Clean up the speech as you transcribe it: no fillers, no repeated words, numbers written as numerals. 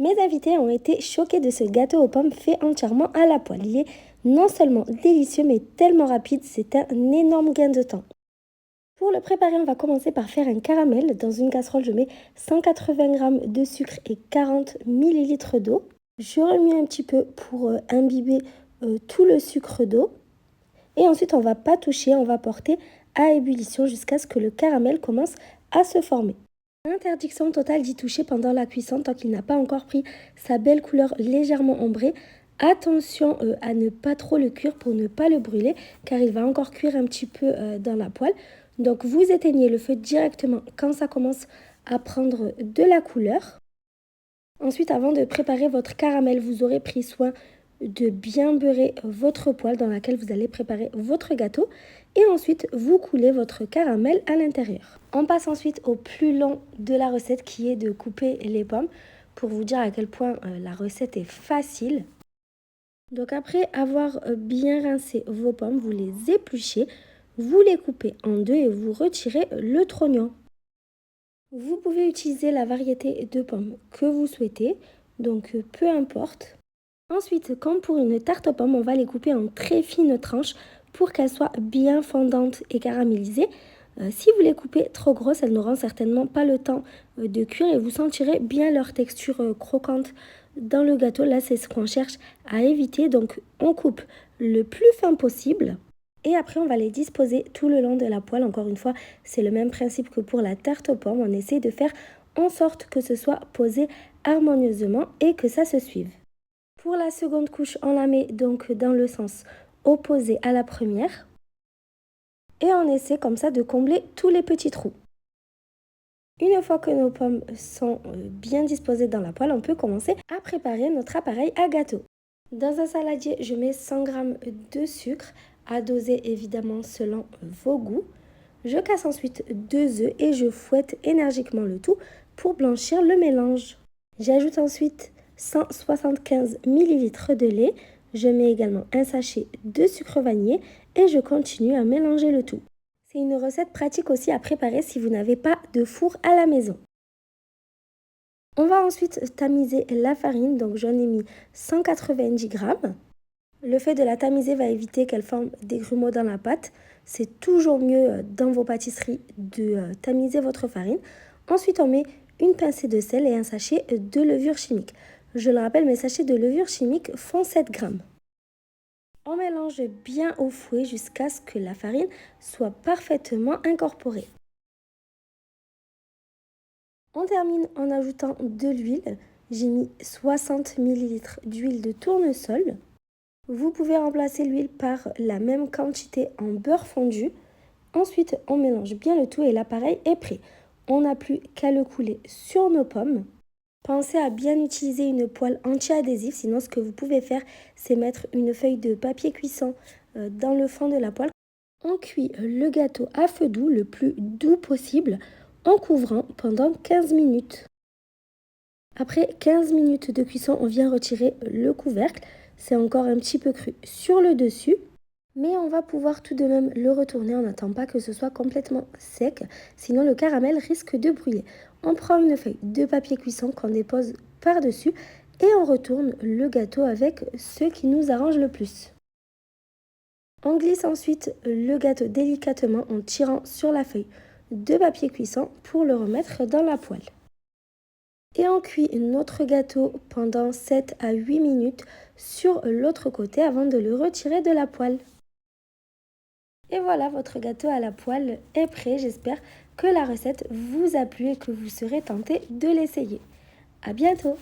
Mes invités ont été choqués de ce gâteau aux pommes fait entièrement à la poêle. Il est non seulement délicieux, mais tellement rapide, c'est un énorme gain de temps. Pour le préparer, on va commencer par faire un caramel. Dans une casserole, je mets 180 g de sucre et 40 ml d'eau. Je remue un petit peu pour imbiber tout le sucre d'eau. Et ensuite, on ne va pas toucher, on va porter à ébullition jusqu'à ce que le caramel commence à se former. Interdiction totale d'y toucher pendant la cuisson tant qu'il n'a pas encore pris sa belle couleur légèrement ombrée. Attention à ne pas trop le cuire pour ne pas le brûler car il va encore cuire un petit peu dans la poêle. Donc vous éteignez le feu directement quand ça commence à prendre de la couleur. Ensuite, avant de préparer votre caramel, vous aurez pris soin de bien beurrer votre poêle dans laquelle vous allez préparer votre gâteau et ensuite vous coulez votre caramel à l'intérieur. On passe ensuite au plus long de la recette qui est de couper les pommes pour vous dire à quel point la recette est facile. Donc après avoir bien rincé vos pommes, vous les épluchez, vous les coupez en deux et vous retirez le trognon. Vous pouvez utiliser la variété de pommes que vous souhaitez, donc peu importe. Ensuite, comme pour une tarte aux pommes, on va les couper en très fines tranches pour qu'elles soient bien fondantes et caramélisées. Si vous les coupez trop grosses, elles n'auront certainement pas le temps de cuire et vous sentirez bien leur texture croquante dans le gâteau. Là, c'est ce qu'on cherche à éviter. Donc, on coupe le plus fin possible. Et après, on va les disposer tout le long de la poêle. Encore une fois, c'est le même principe que pour la tarte aux pommes. On essaie de faire en sorte que ce soit posé harmonieusement et que ça se suive. Pour la seconde couche, on la met donc dans le sens opposé à la première. Et on essaie comme ça de combler tous les petits trous. Une fois que nos pommes sont bien disposées dans la poêle, on peut commencer à préparer notre appareil à gâteau. Dans un saladier, je mets 100 g de sucre, à doser évidemment selon vos goûts. Je casse ensuite 2 œufs et je fouette énergiquement le tout pour blanchir le mélange. J'ajoute ensuite 175 ml de lait. Je mets également un sachet de sucre vanillé et je continue à mélanger le tout. C'est une recette pratique aussi à préparer si vous n'avez pas de four à la maison. On va ensuite tamiser la farine, donc j'en ai mis 190 g. Le fait de la tamiser va éviter qu'elle forme des grumeaux dans la pâte. C'est toujours mieux dans vos pâtisseries de tamiser votre farine. Ensuite, on met une pincée de sel et un sachet de levure chimique. Je le rappelle, mes sachets de levure chimique font 7 g. On mélange bien au fouet jusqu'à ce que la farine soit parfaitement incorporée. On termine en ajoutant de l'huile. J'ai mis 60 ml d'huile de tournesol. Vous pouvez remplacer l'huile par la même quantité en beurre fondu. Ensuite, on mélange bien le tout et l'appareil est prêt. On n'a plus qu'à le couler sur nos pommes. Pensez à bien utiliser une poêle anti-adhésive, sinon ce que vous pouvez faire, c'est mettre une feuille de papier cuisson dans le fond de la poêle. On cuit le gâteau à feu doux, le plus doux possible, en couvrant pendant 15 minutes. Après 15 minutes de cuisson, on vient retirer le couvercle. C'est encore un petit peu cru sur le dessus. Mais on va pouvoir tout de même le retourner. On n'attend pas que ce soit complètement sec, sinon le caramel risque de brûler. On prend une feuille de papier cuisson qu'on dépose par-dessus et on retourne le gâteau avec ce qui nous arrange le plus. On glisse ensuite le gâteau délicatement en tirant sur la feuille de papier cuisson pour le remettre dans la poêle. Et on cuit notre gâteau pendant 7 à 8 minutes sur l'autre côté avant de le retirer de la poêle. Et voilà, votre gâteau à la poêle est prêt. J'espère que la recette vous a plu et que vous serez tenté de l'essayer. À bientôt!